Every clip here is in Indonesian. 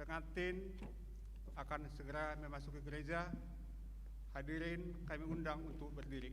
pengantin akan segera memasuki gereja. Hadirin kami undang untuk berdiri.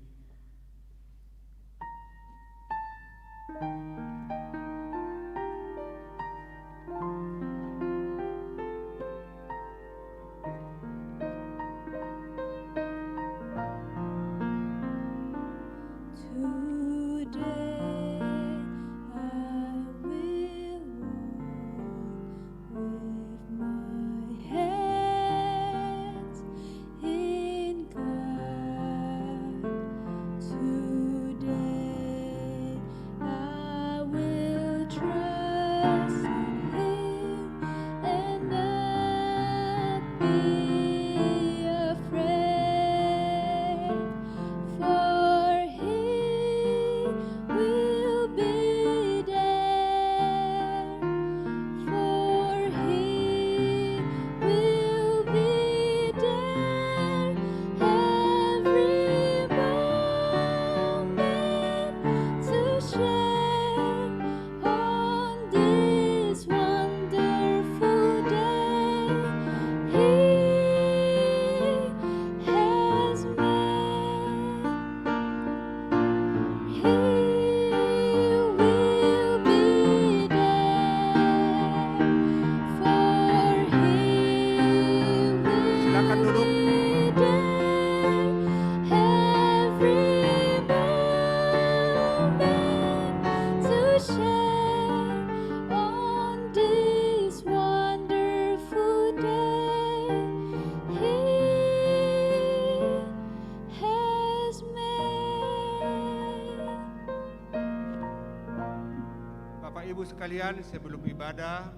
Ibu sekalian, sebelum ibadah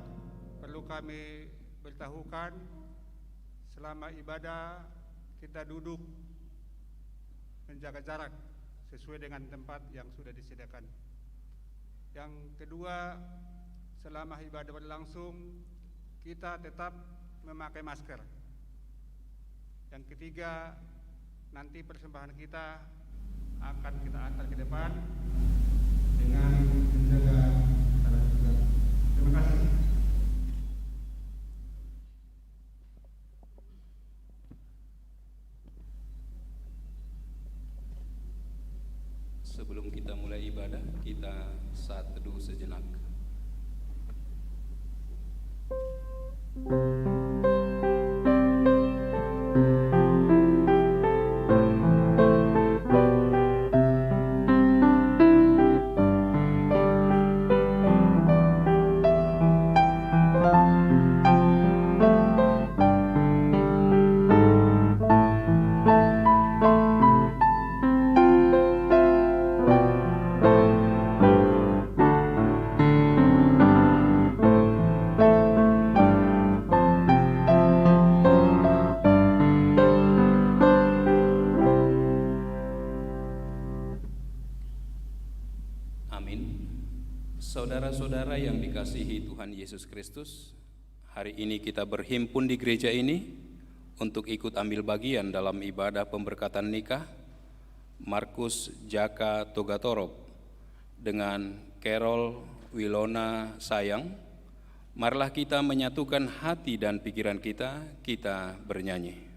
perlu kami beritahukan, selama ibadah kita duduk menjaga jarak sesuai dengan tempat yang sudah disediakan. Yang kedua, selama ibadah berlangsung kita tetap memakai masker. Yang ketiga, nanti persembahan kita akan kita antar ke depan dengan menjaga. Terima kasih. Sebelum kita mulai ibadah, kita saat teduh sejenak. Saudara-saudara yang dikasihi Tuhan Yesus Kristus, hari ini kita berhimpun di gereja ini untuk ikut ambil bagian dalam ibadah pemberkatan nikah Markus Jaka Togatorop dengan Carol Wilona Sayang. Marilah kita menyatukan hati dan pikiran kita bernyanyi.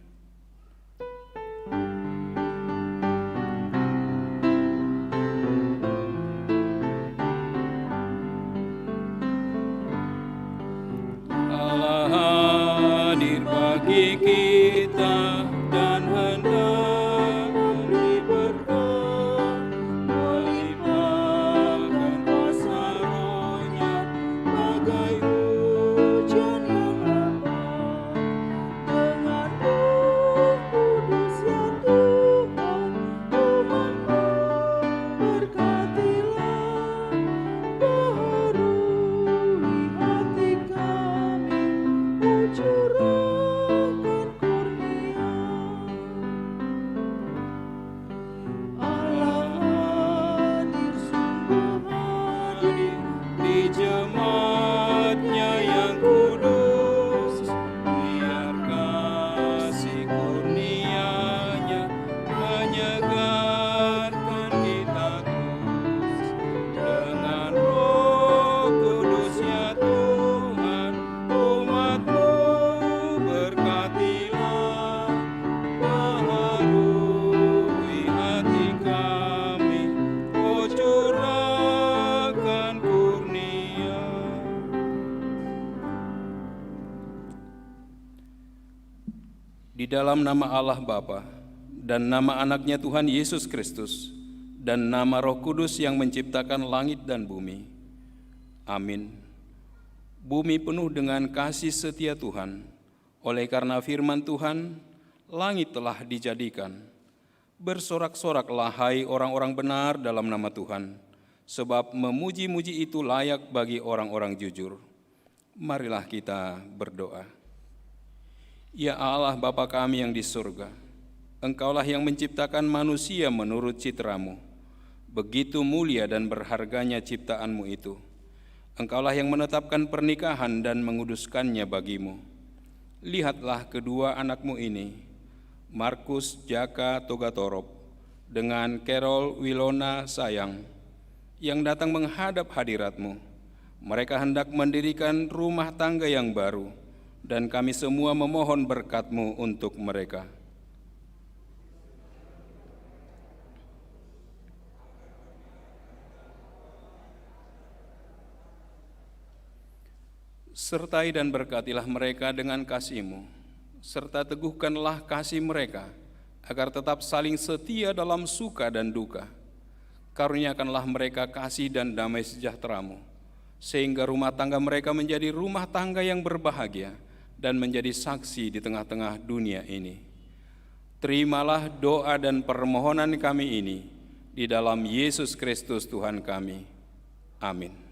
Kita dan hendak beri berkat, melimpahkan kuasa Roh-Nya bagai hujan yang lebat, dengan dalam nama Allah Bapa dan nama anaknya Tuhan Yesus Kristus dan nama Roh Kudus yang menciptakan langit dan bumi. Amin. Bumi penuh dengan kasih setia Tuhan. Oleh karena firman Tuhan, langit telah dijadikan. Bersorak-soraklah hai orang-orang benar dalam nama Tuhan, sebab memuji-muji itu layak bagi orang-orang jujur. Marilah kita berdoa. Ya Allah Bapa kami yang di surga, Engkaulah yang menciptakan manusia menurut citra-Mu. Begitu mulia dan berharganya ciptaan-Mu itu. Engkaulah yang menetapkan pernikahan dan menguduskannya bagi-Mu. Lihatlah kedua anak-Mu ini, Markus Jaka Togatorop dengan Carol Wilona Sayang, yang datang menghadap hadirat-Mu. Mereka hendak mendirikan rumah tangga yang baru, dan kami semua memohon berkat-Mu untuk mereka. Sertai dan berkatilah mereka dengan kasih-Mu, serta teguhkanlah kasih mereka, agar tetap saling setia dalam suka dan duka. Karuniakanlah mereka kasih dan damai sejahtera-Mu, sehingga rumah tangga mereka menjadi rumah tangga yang berbahagia, dan menjadi saksi di tengah-tengah dunia ini. Terimalah doa dan permohonan kami ini di dalam Yesus Kristus Tuhan kami. Amin.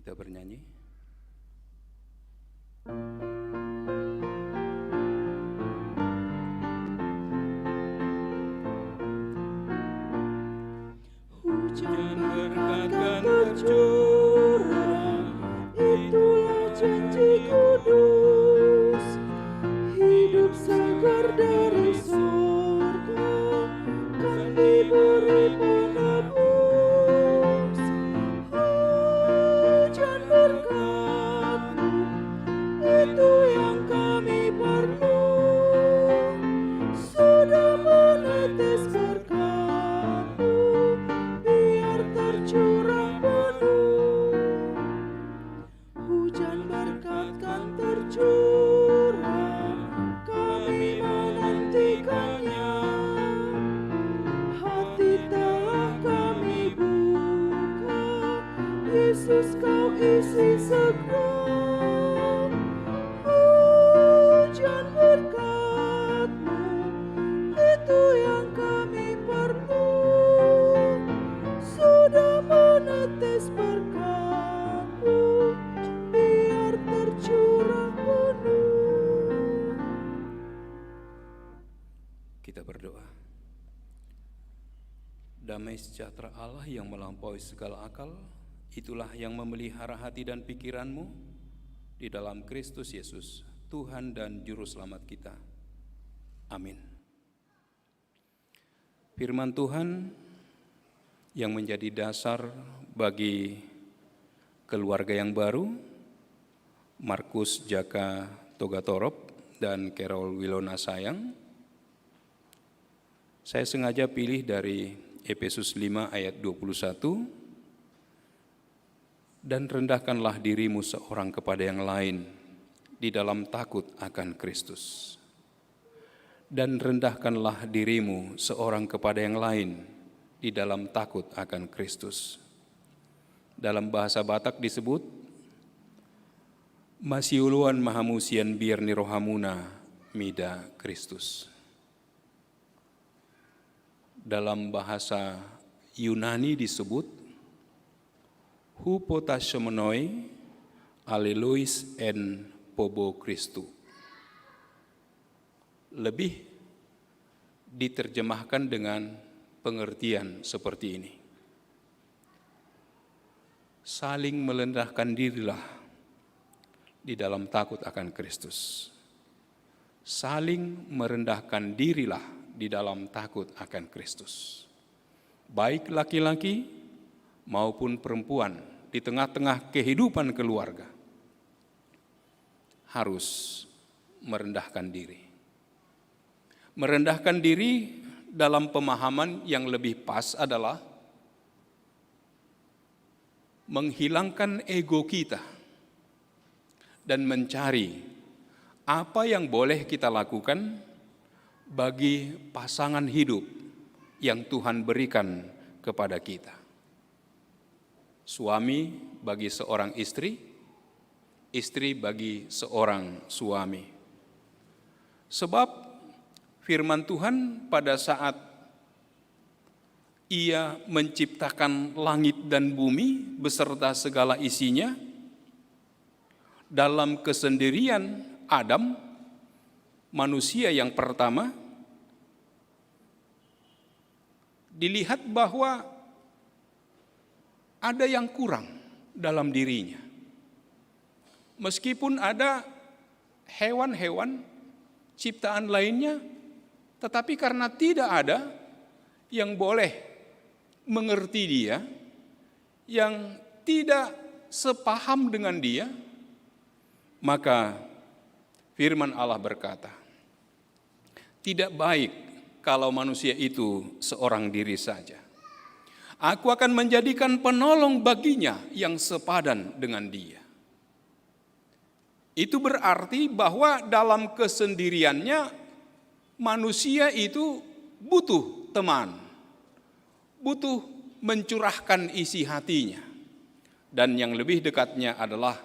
kita bernyanyi. Hujan berkat kan tercurah, itulah janji kudus, hidup segar dari surga kan diberi penebus. Hujan berkat-Mu, itu yang kami perlu, sudah menetes berkat-Mu, biar tercurah penuh. Hujan berkat kan tercurah, kami menantikannya. Hati telah kami buka, Yesus Kau isi segera. Hujan berkat-Mu, itu yang kami perlu, sudah menetes berkat-Mu, biar tercurah penuh. Kita berdoa. Damai sejahtera Allah yang melampaui segala akal, itulah yang memelihara hati dan pikiranmu di dalam Kristus Yesus, Tuhan dan Juru Selamat kita. Amin. Firman Tuhan yang menjadi dasar bagi keluarga yang baru, Markus Jaka Togatorop dan Carol Wilona Sayang. Saya sengaja pilih dari Efesus 5 ayat 21, dan rendahkanlah dirimu seorang kepada yang lain di dalam takut akan Kristus. Dan rendahkanlah dirimu seorang kepada yang lain di dalam takut akan Kristus. Dalam bahasa Batak disebut Masiuluan mahamusian biar nirohamuna mida Kristus. Dalam bahasa Yunani disebut hupotasemenoi alleluis en pobo Christu. Lebih diterjemahkan dengan pengertian seperti ini. Saling merendahkan dirilah di dalam takut akan Kristus. Saling merendahkan dirilah di dalam takut akan Kristus. Baik laki-laki maupun perempuan di tengah-tengah kehidupan keluarga harus merendahkan diri. Merendahkan diri dalam pemahaman yang lebih pas adalah menghilangkan ego kita dan mencari apa yang boleh kita lakukan bagi pasangan hidup yang Tuhan berikan kepada kita. Suami bagi seorang istri, istri bagi seorang suami. Sebab firman Tuhan pada saat Ia menciptakan langit dan bumi beserta segala isinya, dalam kesendirian Adam, manusia yang pertama, dilihat bahwa ada yang kurang dalam dirinya. Meskipun ada hewan-hewan ciptaan lainnya, tetapi karena tidak ada yang boleh mengerti dia, yang tidak sepaham dengan dia, maka firman Allah berkata, tidak baik kalau manusia itu seorang diri saja. Aku akan menjadikan penolong baginya yang sepadan dengan dia. Itu berarti bahwa dalam kesendiriannya manusia itu butuh teman, butuh mencurahkan isi hatinya. Dan yang lebih dekatnya adalah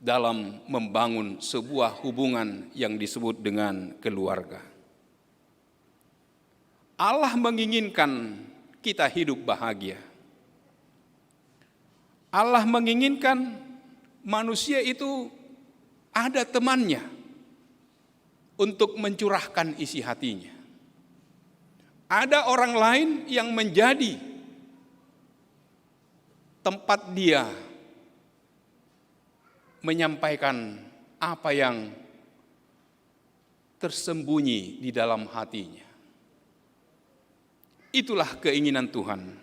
dalam membangun sebuah hubungan yang disebut dengan keluarga. Allah menginginkan kita hidup bahagia. Allah menginginkan manusia itu ada temannya untuk mencurahkan isi hatinya. Ada orang lain yang menjadi tempat dia menyampaikan apa yang tersembunyi di dalam hatinya. Itulah keinginan Tuhan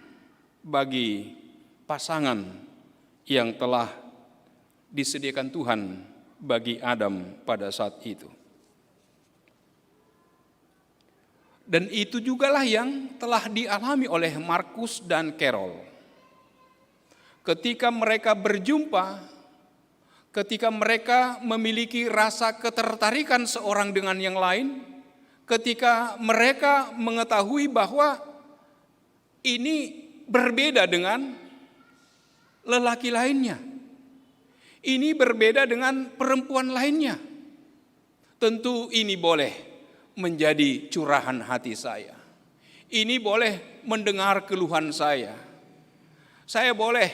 bagi pasangan yang telah disediakan Tuhan bagi Adam pada saat itu. Dan itu jugalah yang telah dialami oleh Markus dan Carol. Ketika mereka berjumpa, ketika mereka memiliki rasa ketertarikan seorang dengan yang lain, ketika mereka mengetahui bahwa ini berbeda dengan lelaki lainnya, ini berbeda dengan perempuan lainnya, tentu ini boleh menjadi curahan hati saya. Ini boleh mendengar keluhan saya. Saya boleh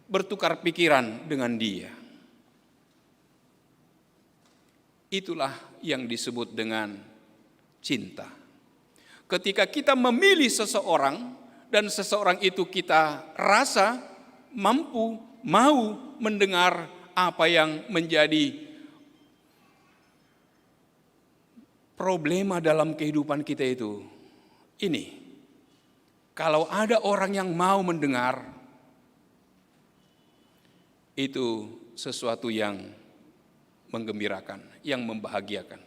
bertukar pikiran dengan dia. Itulah yang disebut dengan cinta. Ketika kita memilih seseorang dan seseorang itu kita rasa mampu, mau mendengar apa yang menjadi problema dalam kehidupan kita itu. Ini, kalau ada orang yang mau mendengar, itu sesuatu yang menggembirakan, yang membahagiakan.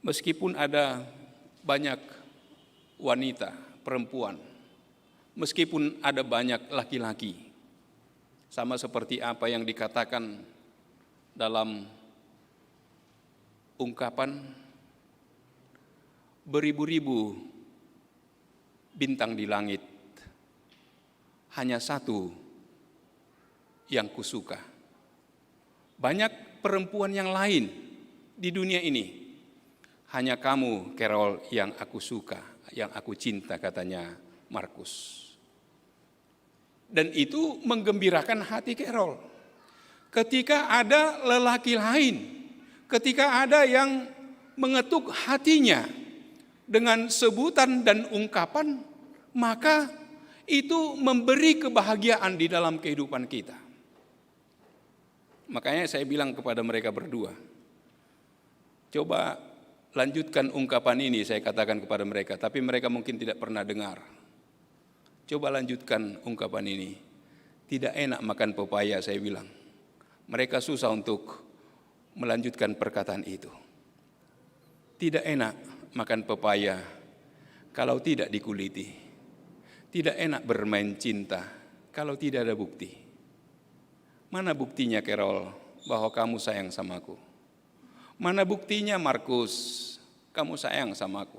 Meskipun ada banyak wanita, perempuan, meskipun ada banyak laki-laki, sama seperti apa yang dikatakan dalam ungkapan beribu-ribu bintang di langit, hanya satu yang kusuka. Banyak perempuan yang lain di dunia ini, hanya kamu, Carol, yang aku suka, yang aku cinta, katanya Markus. Dan itu menggembirakan hati Carol. Ketika ada lelaki lain, ketika ada yang mengetuk hatinya dengan sebutan dan ungkapan, maka itu memberi kebahagiaan di dalam kehidupan kita. Makanya saya bilang kepada mereka berdua, coba lanjutkan ungkapan ini, saya katakan kepada mereka, tapi mereka mungkin tidak pernah dengar. Coba lanjutkan ungkapan ini. Tidak enak makan pepaya, saya bilang. Mereka susah untuk melanjutkan perkataan itu. Tidak enak makan pepaya kalau tidak dikuliti. Tidak enak bermain cinta kalau tidak ada bukti. Mana buktinya, Carol, bahwa kamu sayang samaku? Mana buktinya, Markus, kamu sayang sama aku?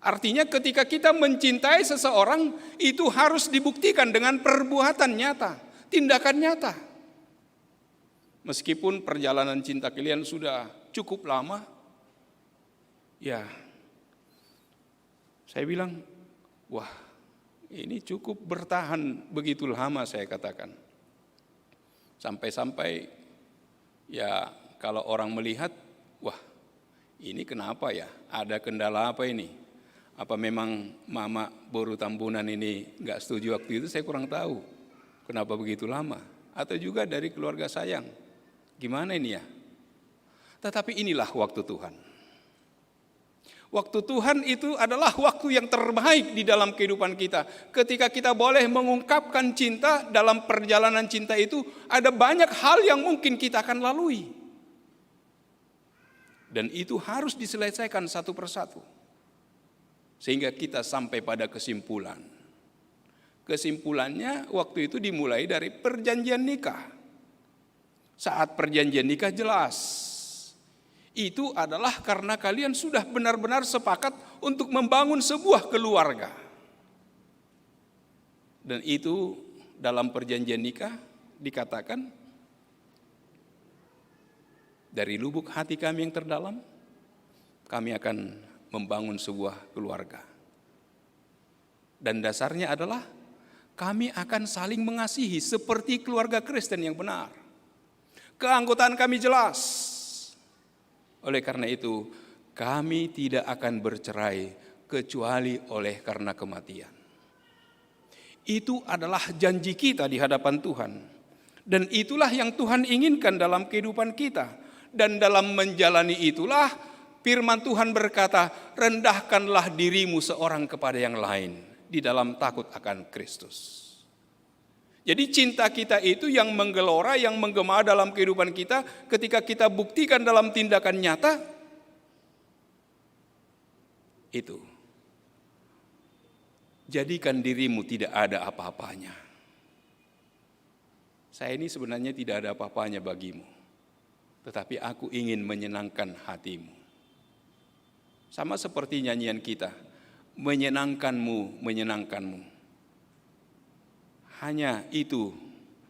Artinya ketika kita mencintai seseorang, itu harus dibuktikan dengan perbuatan nyata, tindakan nyata. Meskipun perjalanan cinta kalian sudah cukup lama, ya, saya bilang, wah, ini cukup bertahan begitu lama, saya katakan. Sampai-sampai, ya, kalau orang melihat, wah, ini kenapa ya? Ada kendala apa ini? Apa memang Mama Boru Tambunan ini nggak setuju waktu itu? Saya kurang tahu. Kenapa begitu lama? Atau juga dari keluarga sayang. Gimana ini ya? Tetapi inilah waktu Tuhan. Waktu Tuhan itu adalah waktu yang terbaik di dalam kehidupan kita. Ketika kita boleh mengungkapkan cinta, dalam perjalanan cinta itu ada banyak hal yang mungkin kita akan lalui. Dan itu harus diselesaikan satu persatu. Sehingga kita sampai pada kesimpulan. Kesimpulannya waktu itu dimulai dari perjanjian nikah. Saat perjanjian nikah jelas. Itu adalah karena kalian sudah benar-benar sepakat untuk membangun sebuah keluarga. Dan itu dalam perjanjian nikah dikatakan, dari lubuk hati kami yang terdalam, kami akan membangun sebuah keluarga. Dan dasarnya adalah kami akan saling mengasihi seperti keluarga Kristen yang benar. Keanggotaan kami jelas. Oleh karena itu, kami tidak akan bercerai kecuali oleh karena kematian. Itu adalah janji kita di hadapan Tuhan. Dan itulah yang Tuhan inginkan dalam kehidupan kita. Dan dalam menjalani itulah firman Tuhan berkata, rendahkanlah dirimu seorang kepada yang lain di dalam takut akan Kristus. Jadi cinta kita itu yang menggelora, yang menggema dalam kehidupan kita, ketika kita buktikan dalam tindakan nyata, itu. Jadikan dirimu tidak ada apa-apanya. Saya ini sebenarnya tidak ada apa-apanya bagimu, tetapi aku ingin menyenangkan hatimu. Sama seperti nyanyian kita, menyenangkanmu, menyenangkanmu. Hanya itu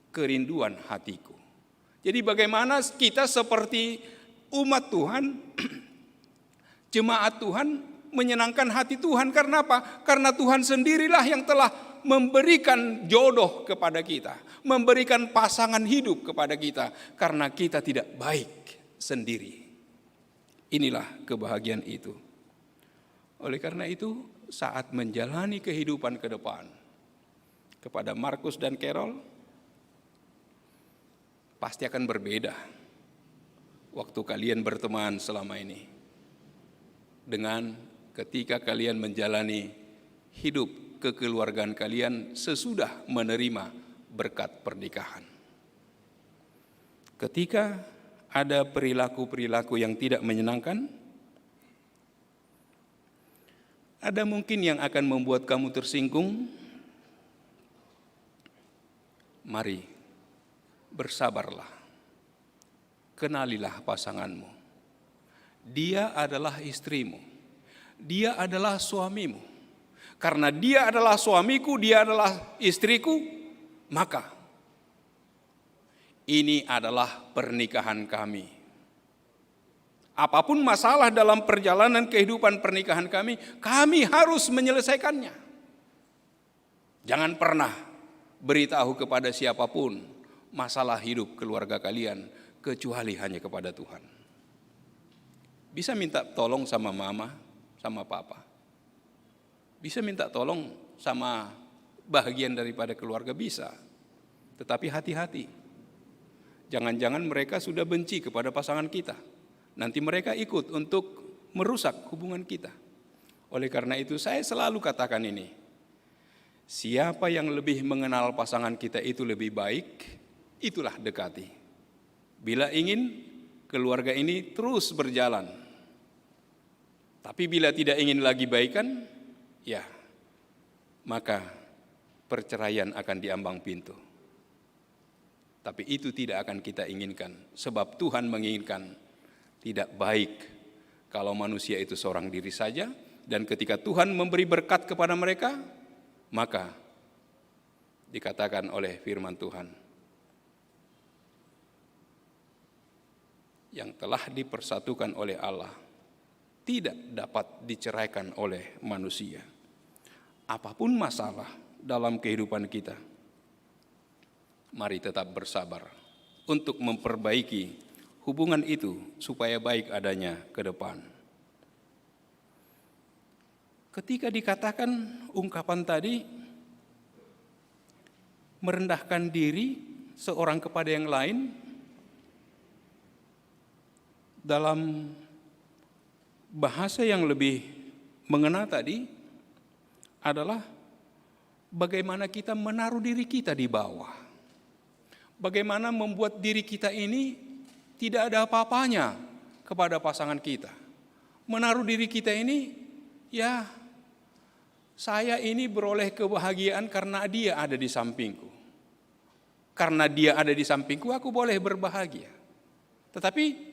kerinduan hatiku. Jadi bagaimana kita seperti umat Tuhan, jemaat Tuhan, menyenangkan hati Tuhan. Karena apa? Karena Tuhan sendirilah yang telah memberikan jodoh kepada kita, memberikan pasangan hidup kepada kita, karena kita tidak baik sendiri. Inilah kebahagiaan itu. Oleh karena itu, saat menjalani kehidupan ke depan, kepada Markus dan Carol, pasti akan berbeda waktu kalian berteman selama ini dengan ketika kalian menjalani hidup kekeluargaan kalian sesudah menerima berkat pernikahan. Ketika ada perilaku-perilaku yang tidak menyenangkan, ada mungkin yang akan membuat kamu tersinggung. Mari, bersabarlah, kenalilah pasanganmu. Dia adalah istrimu, dia adalah suamimu. Karena dia adalah suamiku, dia adalah istriku, maka ini adalah pernikahan kami. Apapun masalah dalam perjalanan kehidupan pernikahan kami harus menyelesaikannya. Jangan pernah beritahu kepada siapapun masalah hidup keluarga kalian kecuali hanya kepada Tuhan. Bisa minta tolong sama mama, sama papa. Bisa minta tolong sama bagian daripada keluarga, bisa. Tetapi hati-hati. Jangan-jangan mereka sudah benci kepada pasangan kita. Nanti mereka ikut untuk merusak hubungan kita. Oleh karena itu saya selalu katakan ini. Siapa yang lebih mengenal pasangan kita itu lebih baik, itulah dekati. Bila ingin keluarga ini terus berjalan, tapi bila tidak ingin lagi baikan, ya maka perceraian akan diambang pintu. Tapi itu tidak akan kita inginkan, sebab Tuhan menginginkan tidak baik kalau manusia itu seorang diri saja, dan ketika Tuhan memberi berkat kepada mereka, maka dikatakan oleh firman Tuhan, yang telah dipersatukan oleh Allah tidak dapat diceraikan oleh manusia. Apapun masalah dalam kehidupan kita, mari tetap bersabar untuk memperbaiki hubungan itu supaya baik adanya ke depan. Ketika dikatakan ungkapan tadi, merendahkan diri seorang kepada yang lain, dalam bahasa yang lebih mengena tadi adalah bagaimana kita menaruh diri kita di bawah. Bagaimana membuat diri kita ini tidak ada apa-apanya kepada pasangan kita. Menaruh diri kita ini, ya saya ini beroleh kebahagiaan karena dia ada di sampingku. Karena dia ada di sampingku, aku boleh berbahagia. Tetapi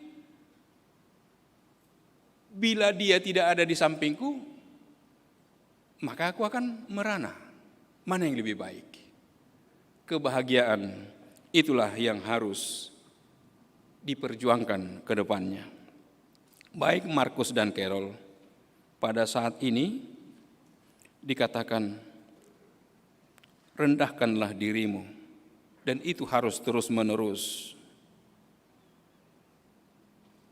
bila dia tidak ada di sampingku, maka aku akan merana. Mana yang lebih baik? Kebahagiaan itulah yang harus diperjuangkan ke depannya. Baik Markus dan Carol, pada saat ini dikatakan rendahkanlah dirimu, dan itu harus terus-menerus.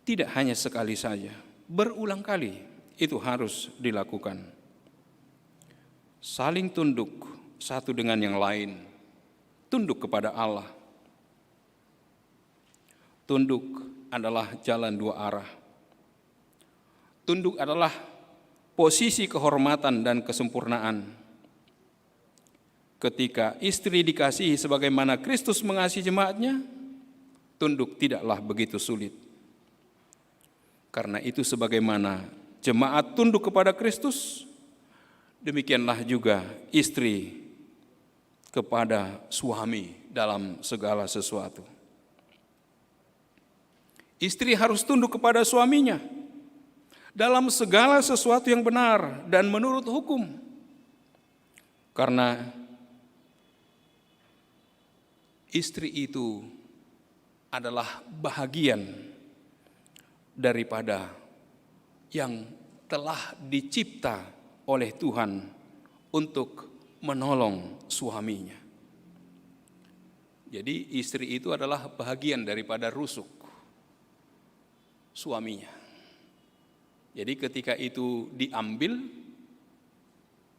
Tidak hanya sekali saja, berulang kali itu harus dilakukan. Saling tunduk satu dengan yang lain, tunduk kepada Allah. Tunduk adalah jalan dua arah. Tunduk adalah posisi kehormatan dan kesempurnaan. Ketika istri dikasihi sebagaimana Kristus mengasihi jemaatnya, tunduk tidaklah begitu sulit. Karena itu sebagaimana jemaat tunduk kepada Kristus, demikianlah juga istri kepada suami dalam segala sesuatu. Istri harus tunduk kepada suaminya dalam segala sesuatu yang benar dan menurut hukum. Karena istri itu adalah bahagian daripada yang telah dicipta oleh Tuhan untuk menolong suaminya. Jadi istri itu adalah bahagian daripada rusuk suaminya. Jadi ketika itu diambil,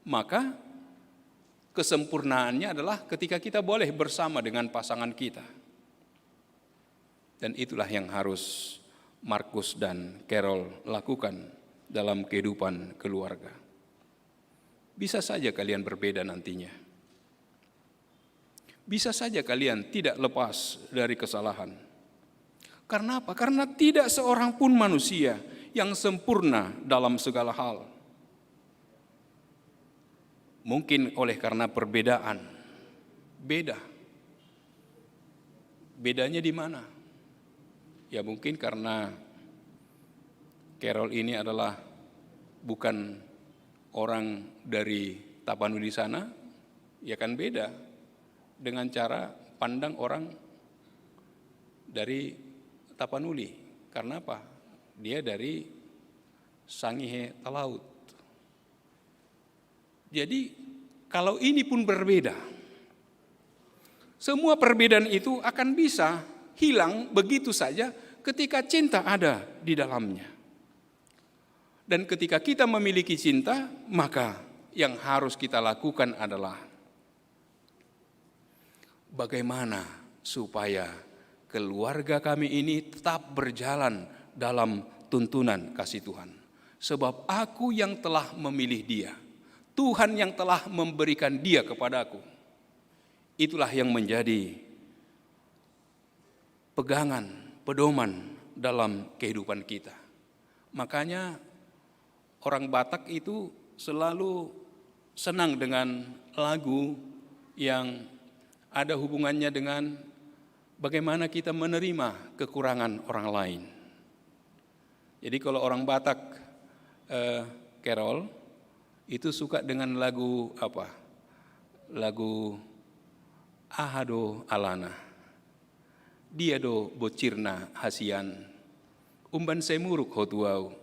maka kesempurnaannya adalah ketika kita boleh bersama dengan pasangan kita. Dan itulah yang harus Markus dan Carol lakukan dalam kehidupan keluarga. Bisa saja kalian berbeda nantinya. Bisa saja kalian tidak lepas dari kesalahan. Karena apa? Karena tidak seorang pun manusia yang sempurna dalam segala hal. Mungkin oleh karena perbedaan. Beda. Bedanya di mana? Ya mungkin karena Carol ini adalah bukan orang dari Tapanuli sana, ya kan beda dengan cara pandang orang dari Tapanuli. Karena apa? Dia dari Sangihe Talaut. Jadi kalau ini pun berbeda, semua perbedaan itu akan bisa hilang begitu saja ketika cinta ada di dalamnya. Dan ketika kita memiliki cinta, maka yang harus kita lakukan adalah bagaimana supaya keluarga kami ini tetap berjalan dalam tuntunan kasih Tuhan. Sebab aku yang telah memilih dia, Tuhan yang telah memberikan dia kepadaku. Itulah yang menjadi pegangan, pedoman dalam kehidupan kita. Makanya orang Batak itu selalu senang dengan lagu yang ada hubungannya dengan bagaimana kita menerima kekurangan orang lain. Jadi kalau orang Batak, Carol, itu suka dengan lagu apa? Lagu Ahado Alana. Dia do bocirna hasian, umban semuruk hotuau,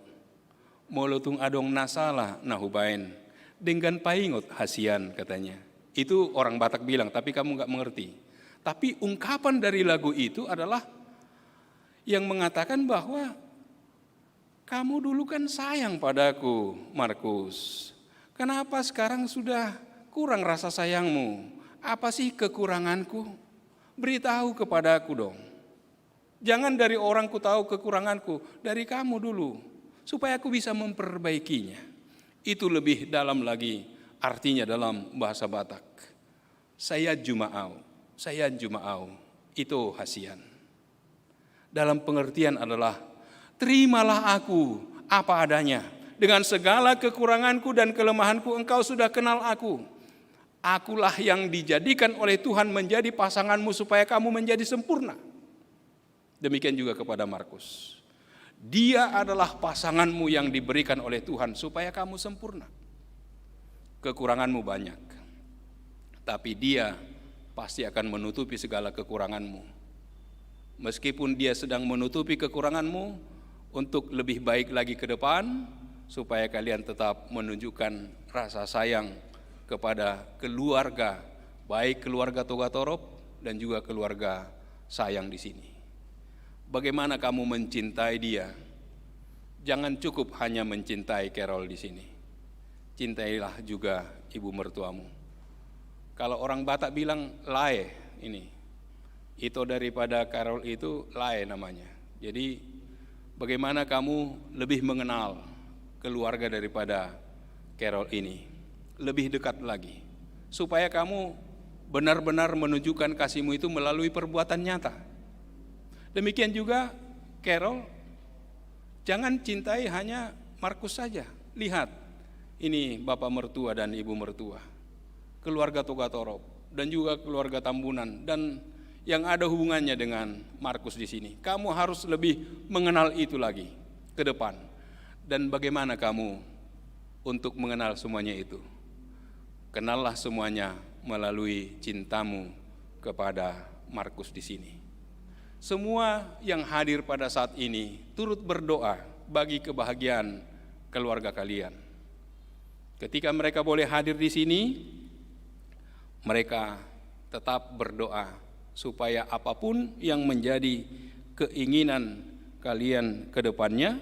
molotung adong nasala nahubain, dengan paingot hasian katanya. Itu orang Batak bilang, tapi kamu nggak mengerti. Tapi ungkapan dari lagu itu adalah yang mengatakan bahwa kamu dulu kan sayang padaku, Markus. Kenapa sekarang sudah kurang rasa sayangmu? Apa sih kekuranganku? Beritahu kepadaku dong. Jangan dari orang ku tahu kekuranganku, dari kamu dulu, supaya aku bisa memperbaikinya. Itu lebih dalam lagi artinya dalam bahasa Batak. Saya jumaau, itu hasian. Dalam pengertian adalah, terimalah aku apa adanya. Dengan segala kekuranganku dan kelemahanku, engkau sudah kenal aku. Akulah yang dijadikan oleh Tuhan menjadi pasanganmu supaya kamu menjadi sempurna. Demikian juga kepada Markus. Dia adalah pasanganmu yang diberikan oleh Tuhan supaya kamu sempurna. Kekuranganmu banyak, tapi dia pasti akan menutupi segala kekuranganmu. Meskipun dia sedang menutupi kekuranganmu untuk lebih baik lagi ke depan, supaya kalian tetap menunjukkan rasa sayang kepada keluarga baik keluarga Togatorop dan juga keluarga Sayang di sini. Bagaimana kamu mencintai dia? Jangan cukup hanya mencintai Carol di sini. Cintailah juga ibu mertuamu. Kalau orang Batak bilang lae ini, itu daripada Carol itu lae namanya. Jadi bagaimana kamu lebih mengenal keluarga daripada Carol ini, lebih dekat lagi, supaya kamu benar-benar menunjukkan kasihmu itu melalui perbuatan nyata. Demikian juga Carol, jangan cintai hanya Markus saja. Lihat, ini bapak mertua dan ibu mertua, keluarga Togatorop dan juga keluarga Tambunan dan yang ada hubungannya dengan Markus di sini. Kamu harus lebih mengenal itu lagi ke depan. Dan bagaimana kamu untuk mengenal semuanya itu? Kenallah semuanya melalui cintamu kepada Markus di sini. Semua yang hadir pada saat ini turut berdoa bagi kebahagiaan keluarga kalian. Ketika mereka boleh hadir di sini, mereka tetap berdoa supaya apapun yang menjadi keinginan kalian ke depannya,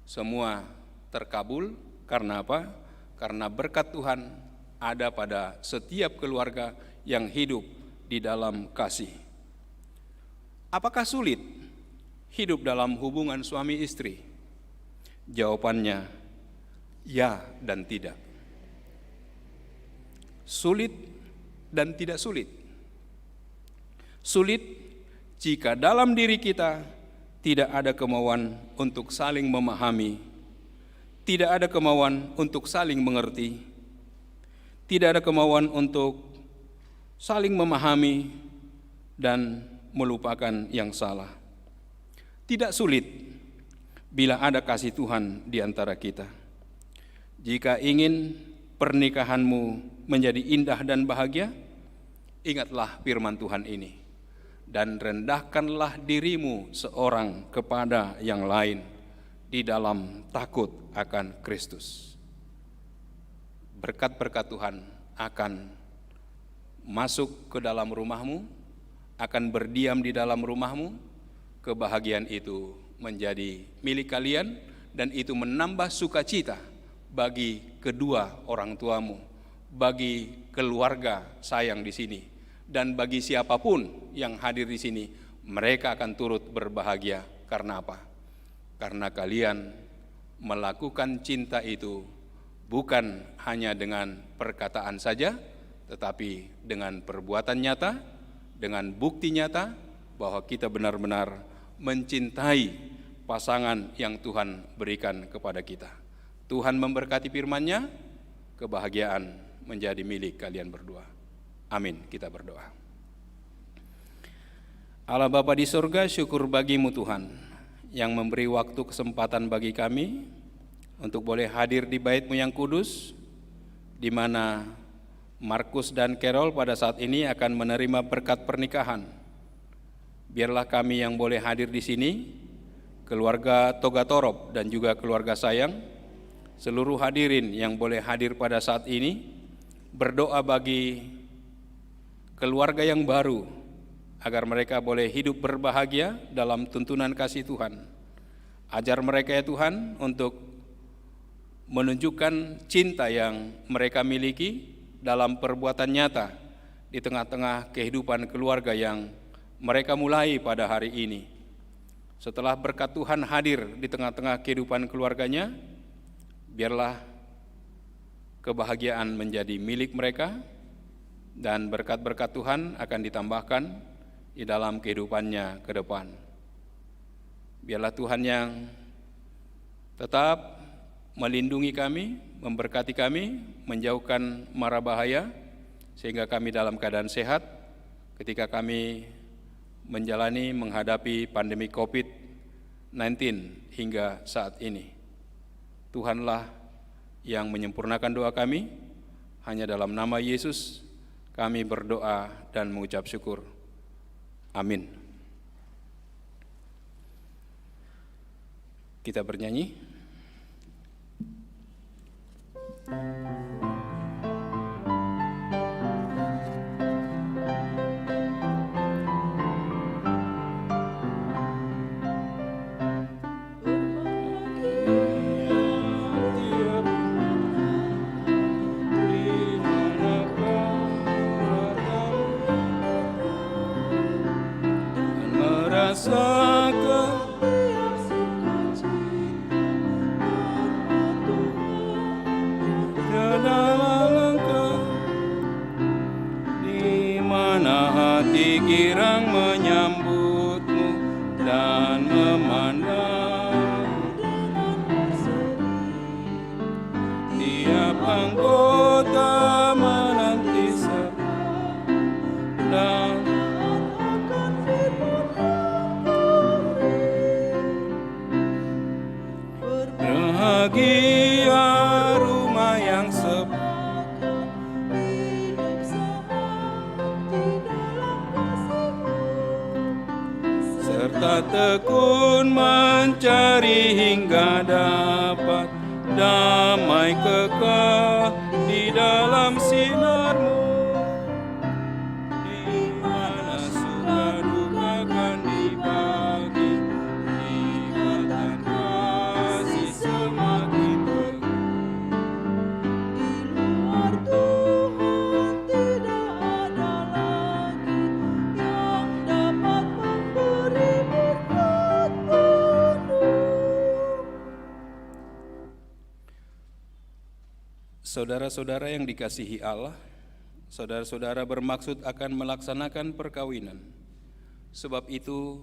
semua terkabul. Karena apa? Karena berkat Tuhan ada pada setiap keluarga yang hidup di dalam kasih. Apakah sulit hidup dalam hubungan suami istri? Jawabannya ya dan tidak. Sulit dan tidak sulit. Sulit jika dalam diri kita tidak ada kemauan untuk saling memahami, tidak ada kemauan untuk saling mengerti, tidak ada kemauan untuk saling memahami dan melupakan yang salah. Tidak sulit bila ada kasih Tuhan di antara kita. Jika ingin pernikahanmu menjadi indah dan bahagia, ingatlah firman Tuhan ini. Dan rendahkanlah dirimu seorang kepada yang lain di dalam takut akan Kristus. Berkat-berkat Tuhan akan masuk ke dalam rumahmu, akan berdiam di dalam rumahmu. Kebahagiaan itu menjadi milik kalian dan itu menambah sukacita bagi kedua orang tuamu, bagi keluarga Sayang di sini, dan bagi siapapun yang hadir di sini. Mereka akan turut berbahagia. Karena apa? Karena kalian melakukan cinta itu bukan hanya dengan perkataan saja, tetapi dengan perbuatan nyata, dengan bukti nyata bahwa kita benar-benar mencintai pasangan yang Tuhan berikan kepada kita. Tuhan memberkati firman-Nya, kebahagiaan menjadi milik kalian berdua. Amin, kita berdoa. Allah Bapa di surga, syukur bagimu Tuhan, yang memberi waktu kesempatan bagi kami untuk boleh hadir di bait-Mu yang kudus, di mana Markus dan Carol pada saat ini akan menerima berkat pernikahan. Biarlah kami yang boleh hadir di sini, keluarga Togatorop dan juga keluarga Sayang, seluruh hadirin yang boleh hadir pada saat ini, berdoa bagi keluarga yang baru, agar mereka boleh hidup berbahagia dalam tuntunan kasih Tuhan. Ajar mereka ya Tuhan untuk menunjukkan cinta yang mereka miliki dalam perbuatan nyata di tengah-tengah kehidupan keluarga yang mereka mulai pada hari ini. Setelah berkat Tuhan hadir di tengah-tengah kehidupan keluarganya, biarlah kebahagiaan menjadi milik mereka, dan berkat-berkat Tuhan akan ditambahkan di dalam kehidupannya ke depan. Biarlah Tuhan yang tetap melindungi kami, memberkati kami, menjauhkan mara bahaya, sehingga kami dalam keadaan sehat ketika kami menghadapi pandemi COVID-19 hingga saat ini. Tuhanlah yang menyempurnakan doa kami, hanya dalam nama Yesus kami berdoa dan mengucap syukur. Amin. Kita bernyanyi. rasakan dalam engkau, di mana hati girang menyambutmu dan memandang tiap anggota menanti dan bahagia rumah yang sepi serta tekun mencari hingga dapat damai kekal di dalam sinarmu, di mana suka duka kan dibagi, nikmatan kasih semakin teguh. Di luar Tuhan tidak ada lagi yang dapat memberi berkat penuh. Saudara-saudara yang dikasihi Allah, saudara-saudara bermaksud akan melaksanakan perkawinan. Sebab itu,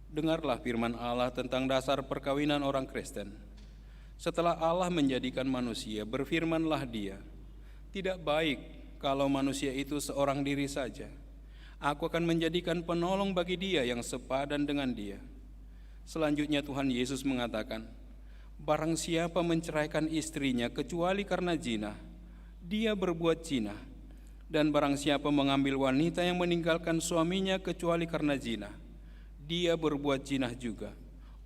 dengarlah firman Allah tentang dasar perkawinan orang Kristen. Setelah Allah menjadikan manusia, berfirmanlah Dia, "Tidak baik kalau manusia itu seorang diri saja. Aku akan menjadikan penolong bagi dia yang sepadan dengan dia." Selanjutnya Tuhan Yesus mengatakan, "Barang siapa menceraikan istrinya kecuali karena zina, dia berbuat zina. Dan barang siapa mengambil wanita yang meninggalkan suaminya kecuali karena zina, dia berbuat zina juga.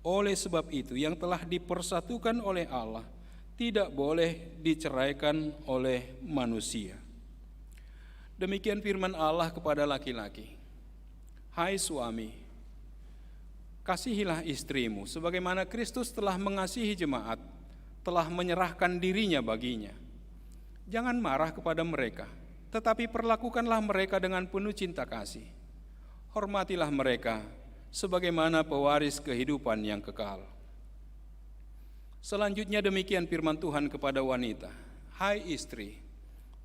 Oleh sebab itu, yang telah dipersatukan oleh Allah tidak boleh diceraikan oleh manusia." Demikian firman Allah kepada laki-laki. Hai suami, kasihilah istrimu sebagaimana Kristus telah mengasihi jemaat, telah menyerahkan dirinya baginya. Jangan marah kepada mereka, tetapi perlakukanlah mereka dengan penuh cinta kasih. Hormatilah mereka sebagaimana pewaris kehidupan yang kekal. Selanjutnya demikian firman Tuhan kepada wanita. Hai istri,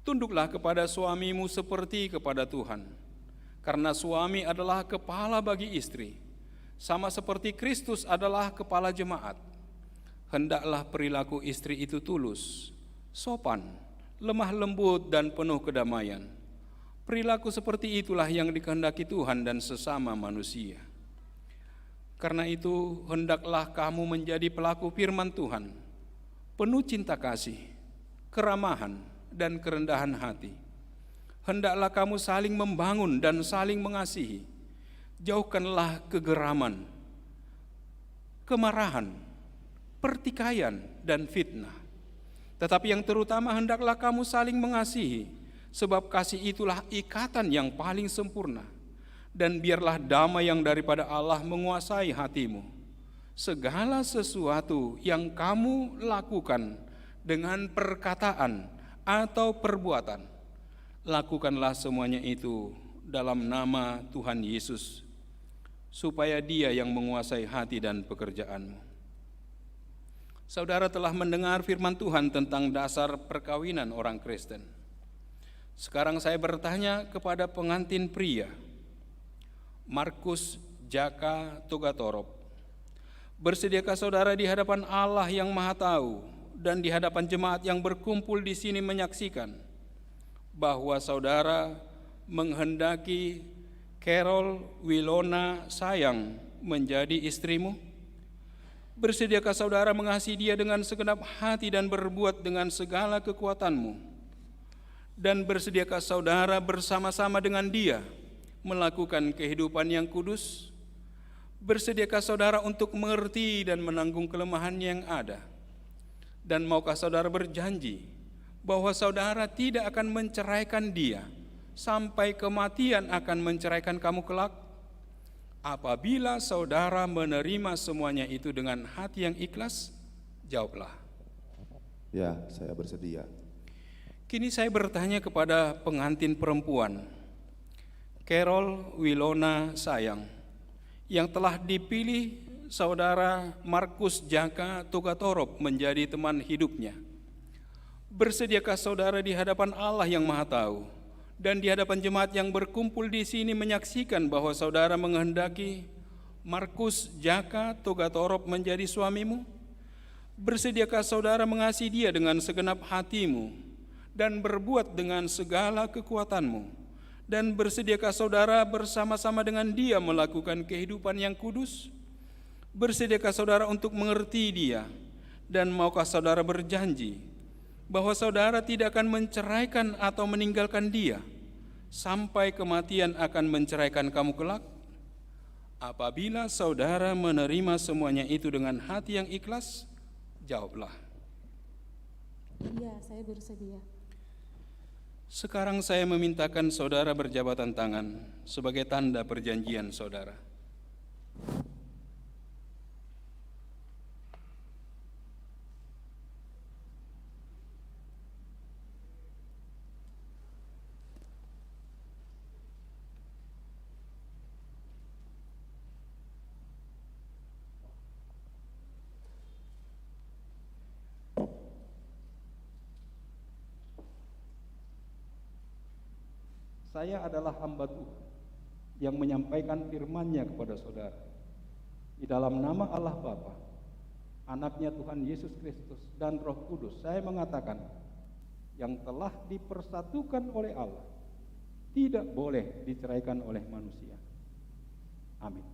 tunduklah kepada suamimu seperti kepada Tuhan, karena suami adalah kepala bagi istri, sama seperti Kristus adalah kepala jemaat. Hendaklah perilaku istri itu tulus, sopan, lemah lembut dan penuh kedamaian. Perilaku seperti itulah yang dikehendaki Tuhan dan sesama manusia. Karena itu, hendaklah kamu menjadi pelaku firman Tuhan, penuh cinta kasih, keramahan, dan kerendahan hati. Hendaklah kamu saling membangun dan saling mengasihi. Jauhkanlah kegeraman, kemarahan, pertikaian, dan fitnah. Tetapi yang terutama hendaklah kamu saling mengasihi, sebab kasih itulah ikatan yang paling sempurna. Dan biarlah damai yang daripada Allah menguasai hatimu. Segala sesuatu yang kamu lakukan dengan perkataan atau perbuatan, lakukanlah semuanya itu dalam nama Tuhan Yesus, supaya Dia yang menguasai hati dan pekerjaanmu. Saudara telah mendengar firman Tuhan tentang dasar perkawinan orang Kristen. Sekarang saya bertanya kepada pengantin pria, Markus Jaka Togatorop, bersediakah saudara di hadapan Allah yang Maha Tahu dan di hadapan jemaat yang berkumpul di sini menyaksikan bahwa saudara menghendaki Carol Wilona Sayang menjadi istrimu? Bersediakah saudara mengasihi dia dengan segenap hati dan berbuat dengan segala kekuatanmu? Dan bersediakah saudara bersama-sama dengan dia melakukan kehidupan yang kudus? Bersediakah saudara untuk mengerti dan menanggung kelemahan yang ada? Dan maukah saudara berjanji bahwa saudara tidak akan menceraikan dia sampai kematian akan menceraikan kamu kelak? Apabila saudara menerima semuanya itu dengan hati yang ikhlas, jawablah. Ya, saya bersedia. Kini saya bertanya kepada pengantin perempuan, Carol Wilona Sayang, yang telah dipilih saudara Markus Jaka Tugatorop menjadi teman hidupnya. Bersediakah saudara di hadapan Allah yang Maha Tahu dan di hadapan jemaat yang berkumpul di sini menyaksikan bahwa saudara menghendaki Markus Jaka Tugatorop menjadi suamimu? Bersediakah saudara mengasihi dia dengan segenap hatimu dan berbuat dengan segala kekuatanmu? Dan bersediakah saudara bersama-sama dengan dia melakukan kehidupan yang kudus? Bersediakah saudara untuk mengerti dia? Dan maukah saudara berjanji bahwa saudara tidak akan menceraikan atau meninggalkan dia sampai kematian akan menceraikan kamu kelak? Apabila saudara menerima semuanya itu dengan hati yang ikhlas, jawablah. Iya, saya bersedia. Sekarang saya memintakan saudara berjabatan tangan sebagai tanda perjanjian saudara. Saya adalah hamba Tuhan yang menyampaikan firman-Nya kepada saudara. Di dalam nama Allah Bapa, Anaknya Tuhan Yesus Kristus dan Roh Kudus, saya mengatakan yang telah dipersatukan oleh Allah tidak boleh diceraikan oleh manusia. Amin.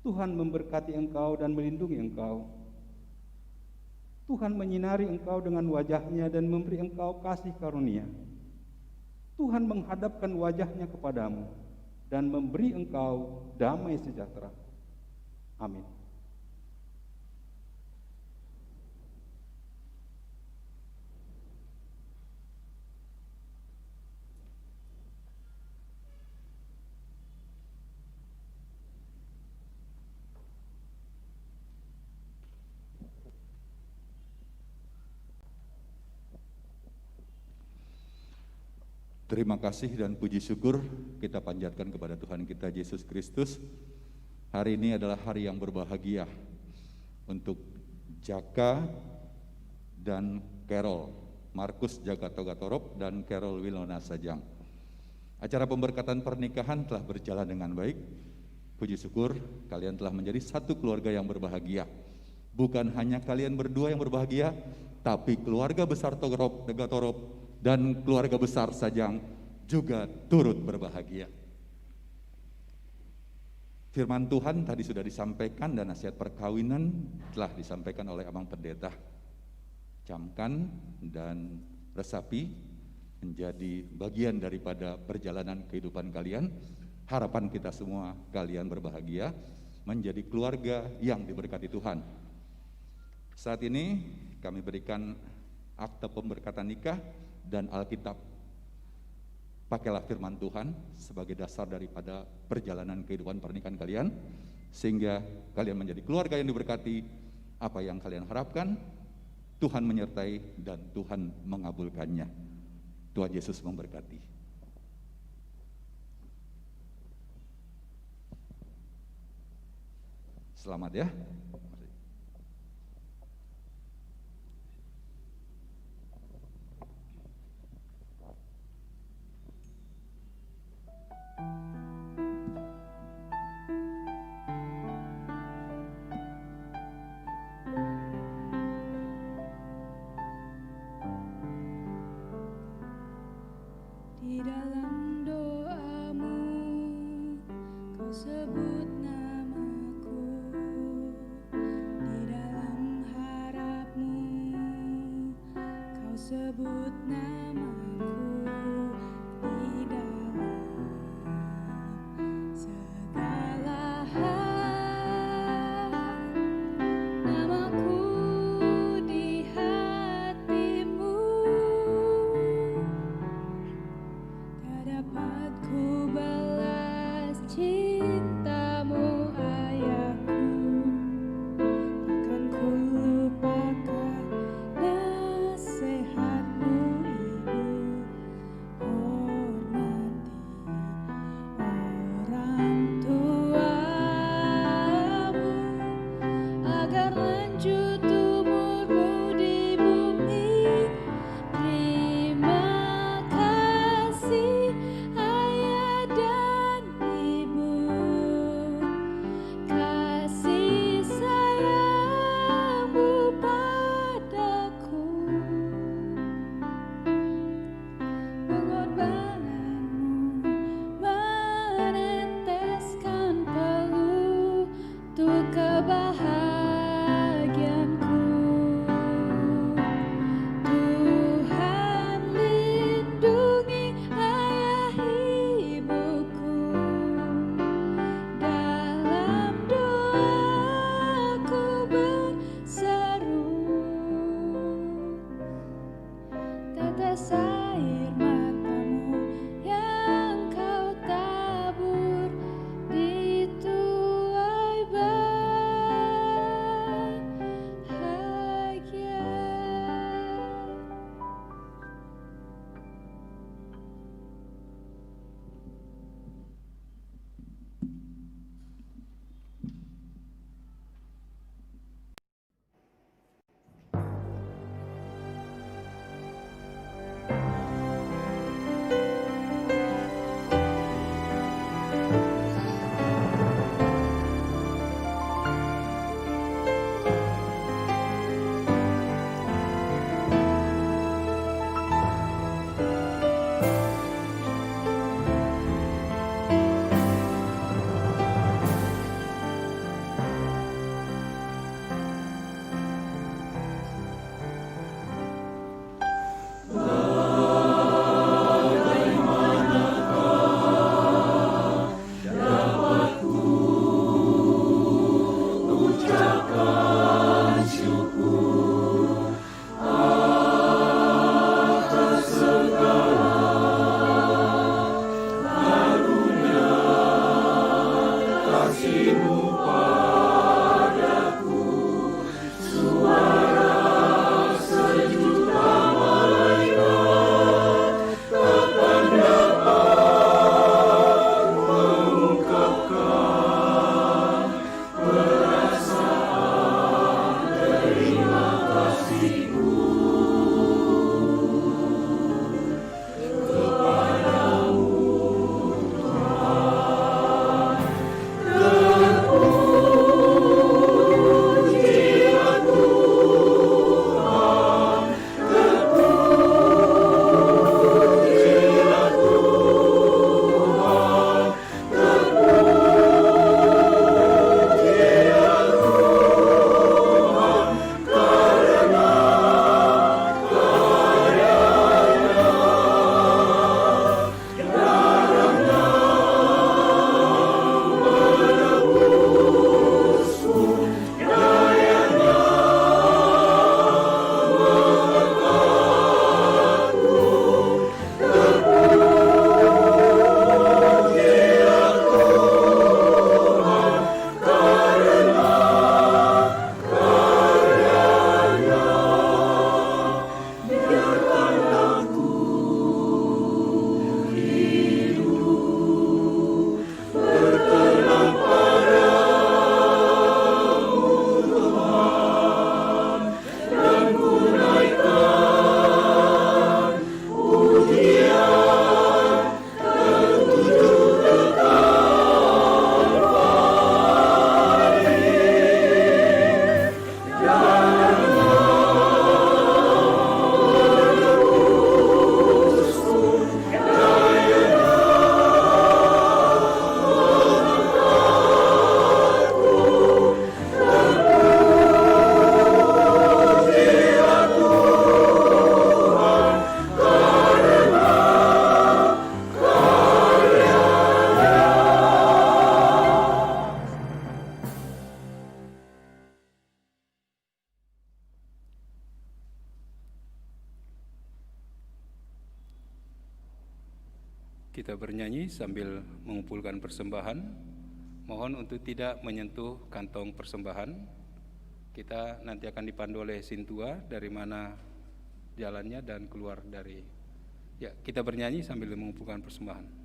Tuhan memberkati engkau dan melindungi engkau. Tuhan menyinari engkau dengan wajah-Nya dan memberi engkau kasih karunia. Tuhan menghadapkan wajah-Nya kepadamu dan memberi engkau damai sejahtera. Amin. Terima kasih dan puji syukur kita panjatkan kepada Tuhan kita Yesus Kristus. Hari ini adalah hari yang berbahagia untuk Jaka dan Carol, Markus Jaka Tugatorop dan Carol Wilona Sajang. Acara pemberkatan pernikahan telah berjalan dengan baik. Puji syukur kalian telah menjadi satu keluarga yang berbahagia. Bukan hanya kalian berdua yang berbahagia, tapi keluarga besar Tugatorop dan keluarga besar Sajang juga turut berbahagia. Firman Tuhan tadi sudah disampaikan dan nasihat perkawinan telah disampaikan oleh Abang Pendeta. Camkan dan resapi menjadi bagian daripada perjalanan kehidupan kalian. Harapan kita semua kalian berbahagia, menjadi keluarga yang diberkati Tuhan. Saat ini kami berikan akte pemberkatan nikah dan Alkitab. Pakailah firman Tuhan sebagai dasar daripada perjalanan kehidupan pernikahan kalian, sehingga kalian menjadi keluarga yang diberkati. Apa yang kalian harapkan, Tuhan menyertai dan Tuhan mengabulkannya. Tuhan Yesus memberkati. Selamat ya. Di dalam doamu kau sebut namaku, di dalam harapmu kau sebut namaku, di dalam segala hal namaku di hatimu. Tak dapat ku balas cintamu ayahku, takkan ku Kita bernyanyi sambil mengumpulkan persembahan. Mohon untuk tidak menyentuh kantong persembahan. Kita nanti akan dipandu oleh Sintua dari mana jalannya dan keluar dari. Ya, kita bernyanyi sambil mengumpulkan persembahan.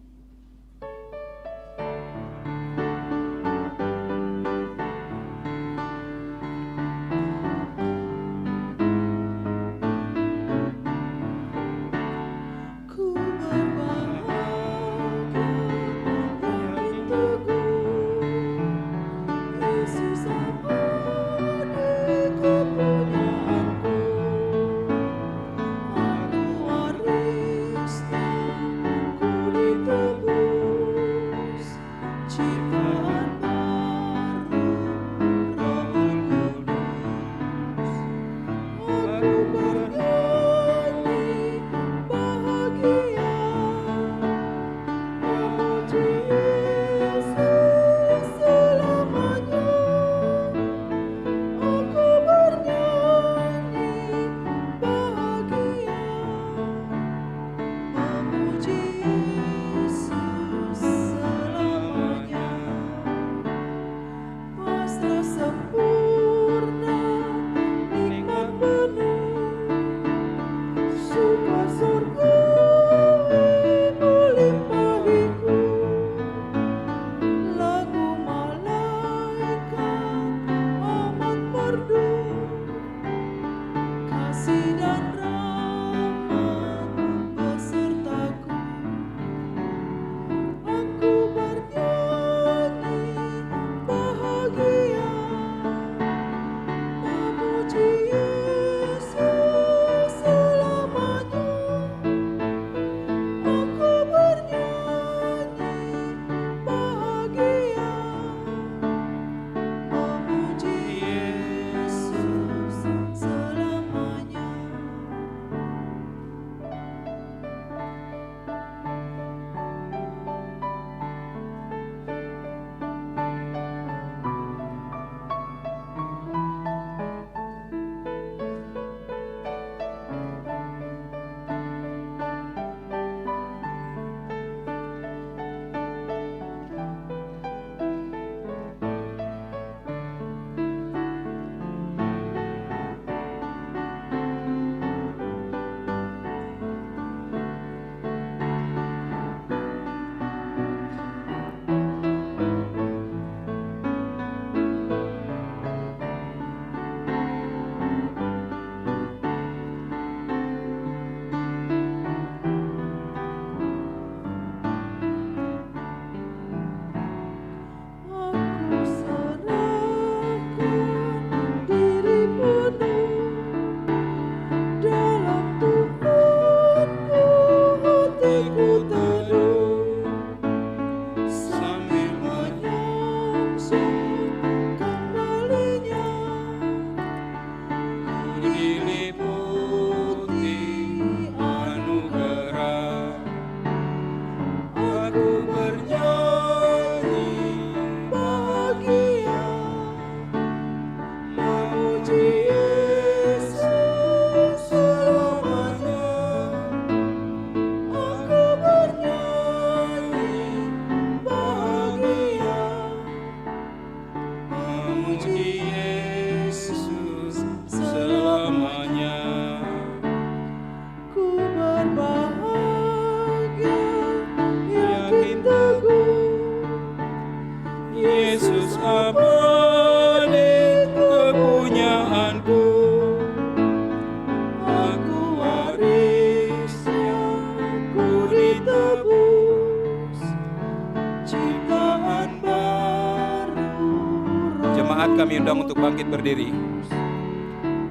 Kami undang untuk bangkit berdiri.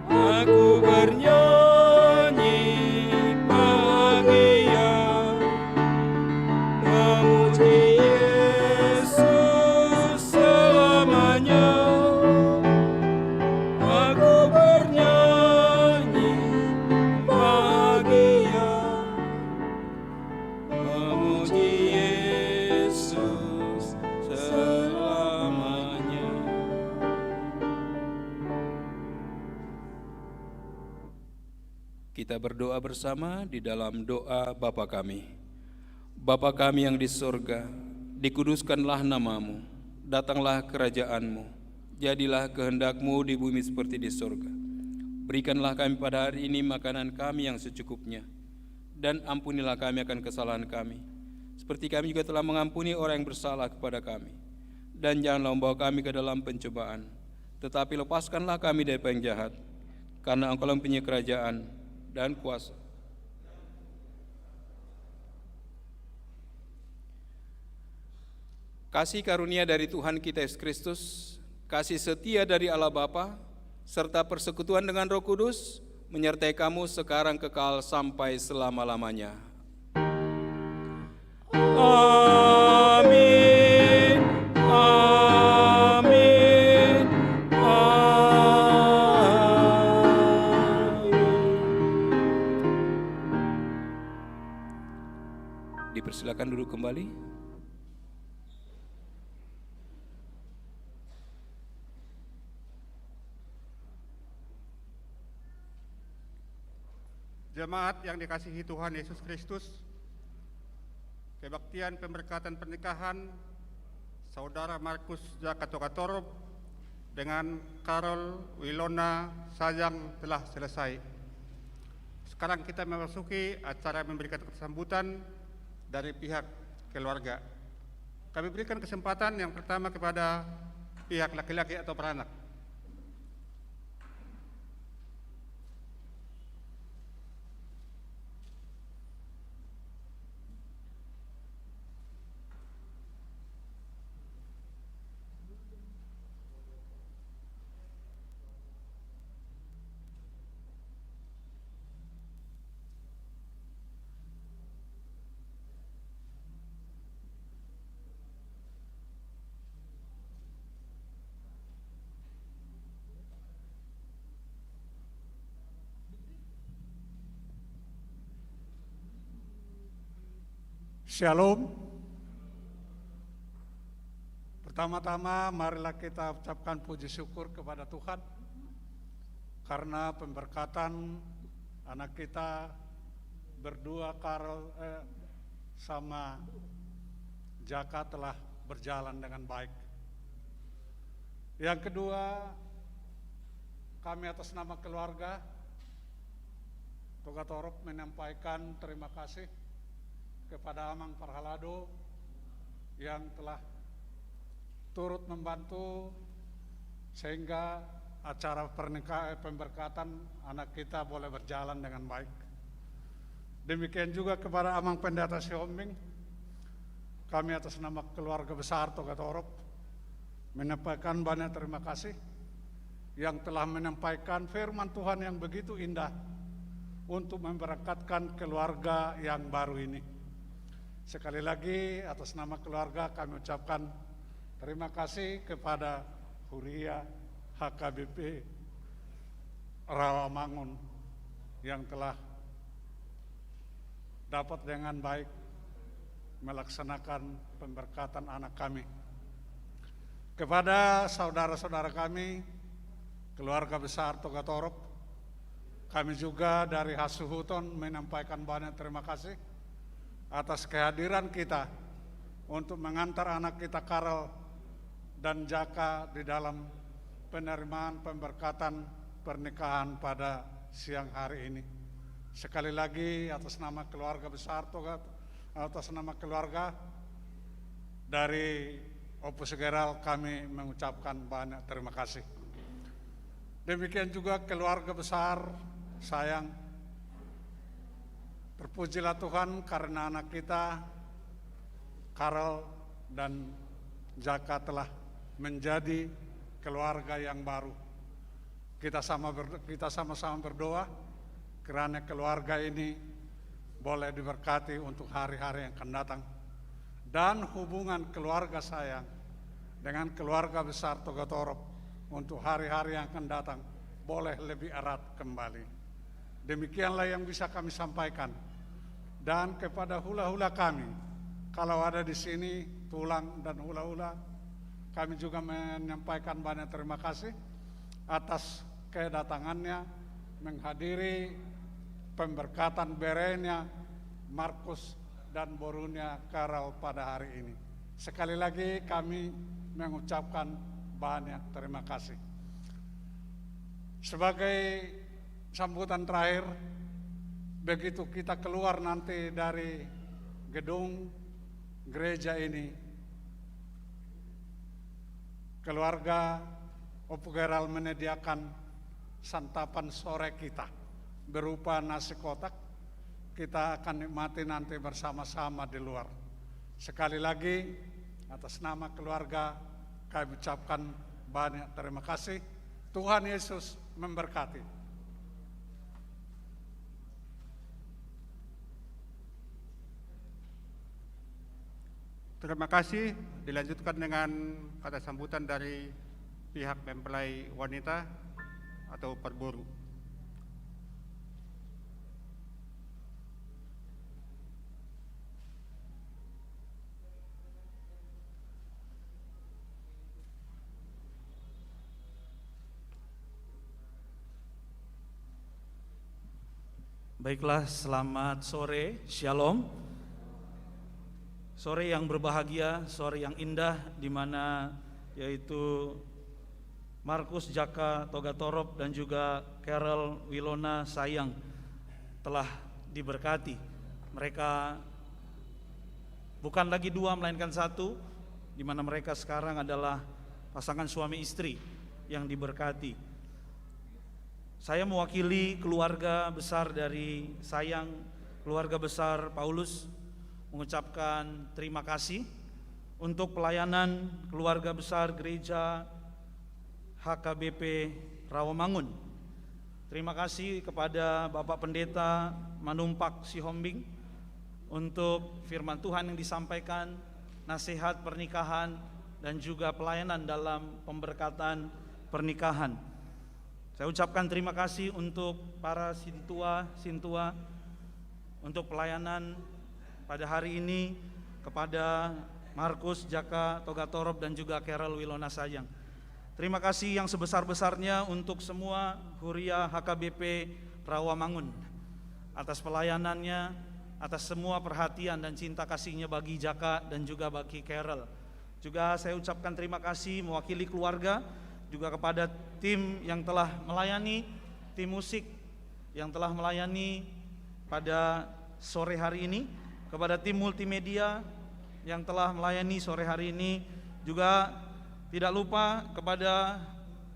Aku bernyanyi bahagia, memuji Yesus selamanya. Aku bernyanyi bahagia, memuji Yesus selamanya. Kita berdoa bersama di dalam doa Bapa kami. Bapa kami yang di sorga, dikuduskanlah namamu, datanglah kerajaanmu, jadilah kehendak-Mu di bumi seperti di sorga. Berikanlah kami pada hari ini makanan kami yang secukupnya, dan ampunilah kami akan kesalahan kami, seperti kami juga telah mengampuni orang yang bersalah kepada kami. Dan janganlah membawa kami ke dalam pencobaan, tetapi lepaskanlah kami dari yang jahat, karena Engkau mempunyai kerajaan dan kuasa. Kasih karunia dari Tuhan kita Yesus Kristus, kasih setia dari Allah Bapa, serta persekutuan dengan Roh Kudus, menyertai kamu sekarang kekal sampai selama-lamanya. Amin. Amin. Amin. Dipersilakan duduk kembali. Jemaat yang dikasihi Tuhan Yesus Kristus, kebaktian pemberkatan pernikahan Saudara Markus Jaka Tokatorob dengan Carol Wilona Sajang telah selesai. Sekarang kita memasuki acara memberikan sambutan dari pihak keluarga. Kami berikan kesempatan yang pertama kepada pihak laki-laki atau peranak. Shalom. Pertama-tama marilah kita ucapkan puji syukur kepada Tuhan karena pemberkatan anak kita berdua Carol sama Jaka telah berjalan dengan baik. Yang kedua, kami atas nama keluarga Tokatorob menyampaikan terima kasih kepada Amang Parhalado yang telah turut membantu sehingga acara pemberkatan anak kita boleh berjalan dengan baik. Demikian juga kepada Amang Pendeta Siombing, kami atas nama keluarga besar Tokatorob menyampaikan banyak terima kasih yang telah menyampaikan firman Tuhan yang begitu indah untuk memberkatkan keluarga yang baru ini. Sekali lagi atas nama keluarga kami ucapkan terima kasih kepada Huria HKBP Rawamangun yang telah dapat dengan baik melaksanakan pemberkatan anak kami. Kepada saudara-saudara kami, keluarga besar Tokatorob, kami juga dari Hasuhuton menyampaikan banyak terima kasih atas kehadiran kita untuk mengantar anak kita Carol dan Jaka di dalam penerimaan pemberkatan pernikahan pada siang hari ini. Sekali lagi atas nama keluarga besar atas nama keluarga dari Opus Geral kami mengucapkan banyak terima kasih. Demikian juga keluarga besar sayang. Terpujilah Tuhan karena anak kita Carol dan Jaka telah menjadi keluarga yang baru. Kita sama-sama berdoa kiranya keluarga ini boleh diberkati untuk hari-hari yang akan datang. Dan hubungan keluarga sayang dengan keluarga besar Tokatorob untuk hari-hari yang akan datang boleh lebih erat kembali. Demikianlah yang bisa kami sampaikan. Dan kepada hula-hula kami, kalau ada di sini tulang dan hula-hula, kami juga menyampaikan banyak terima kasih atas kedatangannya menghadiri pemberkatan berenya Markus dan Borunia Karel pada hari ini. Sekali lagi kami mengucapkan banyak terima kasih. Sebagai sambutan terakhir, begitu kita keluar nanti dari gedung gereja ini, keluarga Opugeral menyediakan santapan sore kita berupa nasi kotak. Kita akan nikmati nanti bersama-sama di luar. Sekali lagi atas nama keluarga kami ucapkan banyak terima kasih. Tuhan Yesus memberkati. Terima kasih. Dilanjutkan dengan kata sambutan dari pihak mempelai wanita atau perburu. Baiklah, selamat sore, shalom. Sore yang berbahagia, sore yang indah, di mana yaitu Markus Jaka Togatorop dan juga Carol Wilona Sayang telah diberkati. Mereka bukan lagi dua melainkan satu, di mana mereka sekarang adalah pasangan suami istri yang diberkati. Saya mewakili keluarga besar dari Sayang, keluarga besar Paulus, mengucapkan terima kasih untuk pelayanan keluarga besar gereja HKBP Rawamangun. Terima kasih kepada Bapak Pendeta Manumpak Sihombing untuk firman Tuhan yang disampaikan, nasihat pernikahan, dan juga pelayanan dalam pemberkatan pernikahan. Saya ucapkan terima kasih untuk para sintua untuk pelayanan pada hari ini kepada Markus Jaka Togatorop dan juga Carol Wilona Sayang. Terima kasih yang sebesar-besarnya untuk semua Huria HKBP Rawamangun atas pelayanannya, atas semua perhatian dan cinta kasihnya bagi Jaka dan juga bagi Carol. Juga saya ucapkan terima kasih mewakili keluarga juga kepada tim yang telah melayani, tim musik yang telah melayani pada sore hari ini, kepada tim multimedia yang telah melayani sore hari ini, juga tidak lupa kepada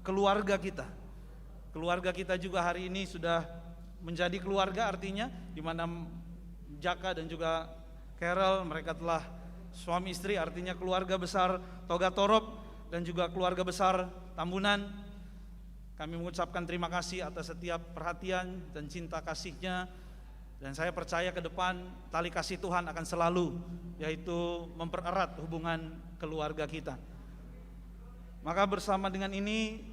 keluarga kita. Keluarga kita juga hari ini sudah menjadi keluarga, artinya di mana Jaka dan juga Carol mereka telah suami istri, artinya keluarga besar Togatorop dan juga keluarga besar Tambunan. Kami mengucapkan terima kasih atas setiap perhatian dan cinta kasihnya, dan saya percaya ke depan tali kasih Tuhan akan selalu yaitu mempererat hubungan keluarga kita. Maka bersama dengan ini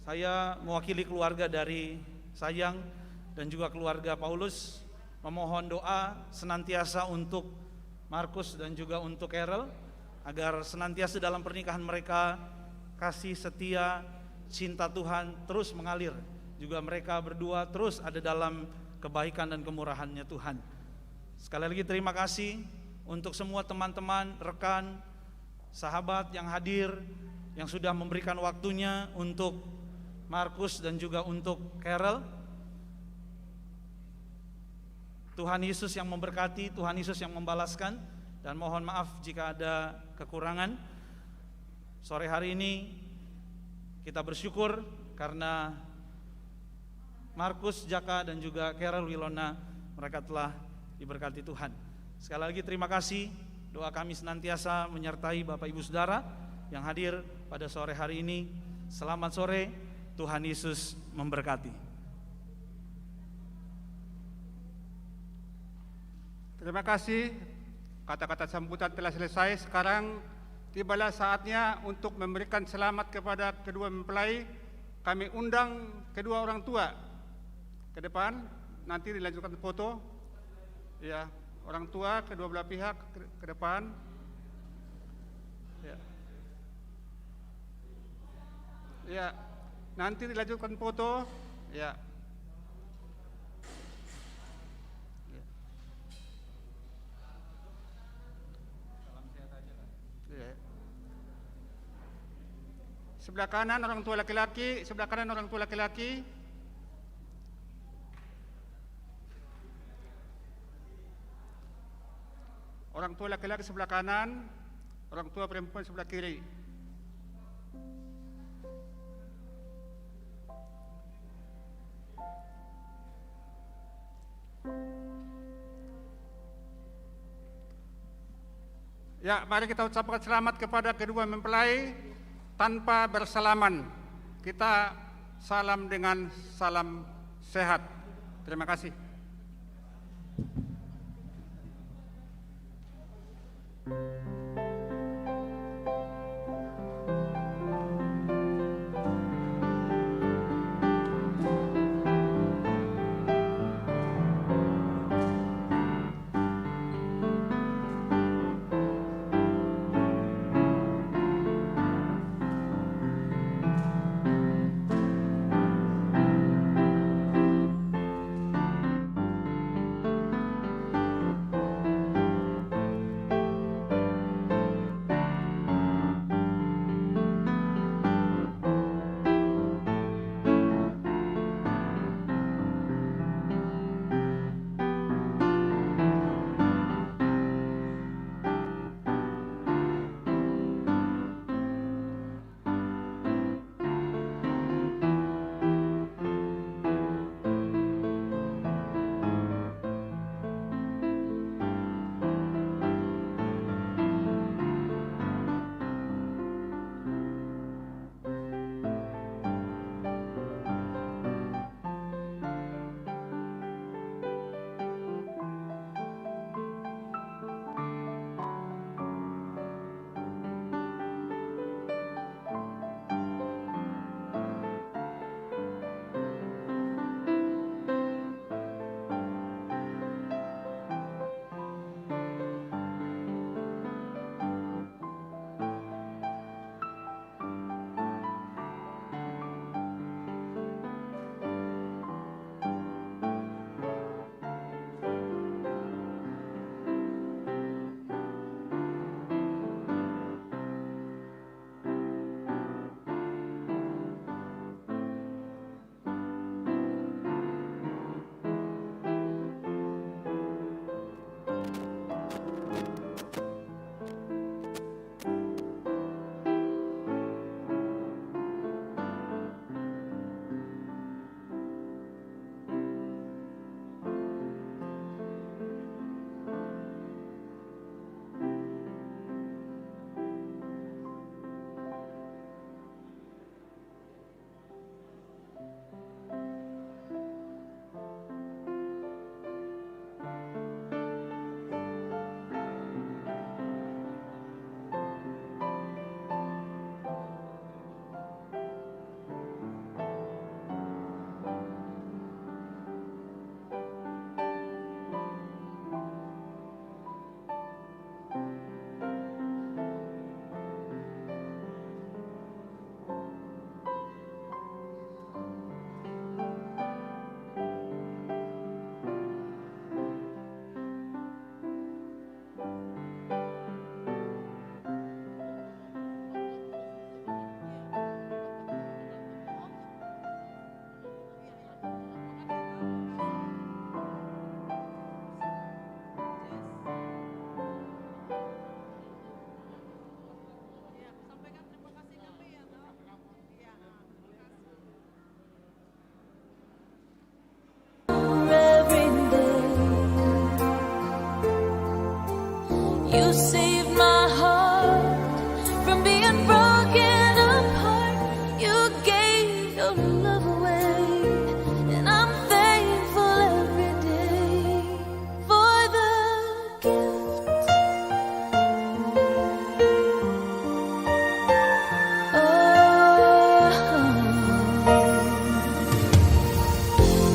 saya mewakili keluarga dari Sayang dan juga keluarga Paulus memohon doa senantiasa untuk Markus dan juga untuk Carol, agar senantiasa dalam pernikahan mereka kasih setia, cinta Tuhan terus mengalir. Juga mereka berdua terus ada dalam kebaikan dan kemurahannya Tuhan. Sekali lagi terima kasih untuk semua teman-teman, rekan, sahabat yang hadir, yang sudah memberikan waktunya untuk Markus dan juga untuk Carol. Tuhan Yesus yang memberkati, Tuhan Yesus yang membalaskan, dan mohon maaf jika ada kekurangan. Sore hari ini kita bersyukur karena Markus Jaka dan juga Carol Wilona mereka telah diberkati Tuhan. Sekali lagi terima kasih. Doa kami senantiasa menyertai Bapak Ibu Saudara yang hadir pada sore hari ini. Selamat sore, Tuhan Yesus memberkati. Terima kasih. Kata-kata sambutan telah selesai. Sekarang tibalah saatnya untuk memberikan selamat kepada kedua mempelai. Kami undang kedua orang tua ke depan. Nanti dilanjutkan foto. Ya, orang tua kedua belah pihak ke depan. Ya. Ya, nanti dilanjutkan foto. Ya. Sebelah kanan orang tua laki-laki, sebelah kanan orang tua laki-laki. Orang tua laki-laki sebelah kanan, orang tua perempuan sebelah kiri. Ya, mari kita ucapkan selamat kepada kedua mempelai tanpa bersalaman. Kita salam dengan salam sehat. Terima kasih. You saved my heart from being broken apart. You gave your love away, and I'm thankful every day for the gift.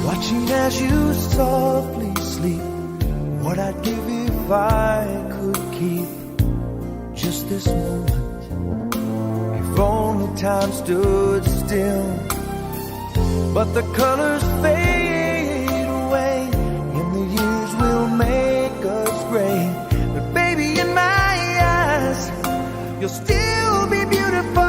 Watching as you softly sleep, what I'd give if I could keep just this moment. If only time stood still, but the colors fade away, and the years will make us gray. But baby, in my eyes, you'll still be beautiful.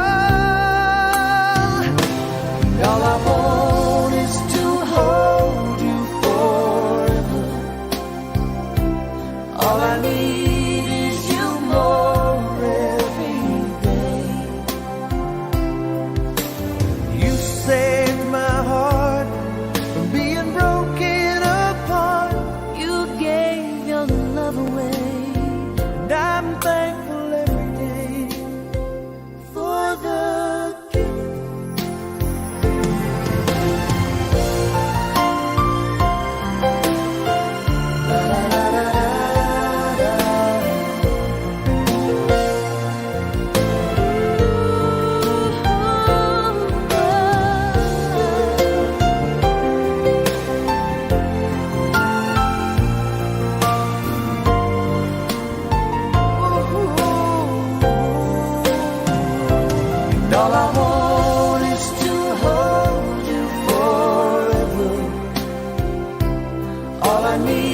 I need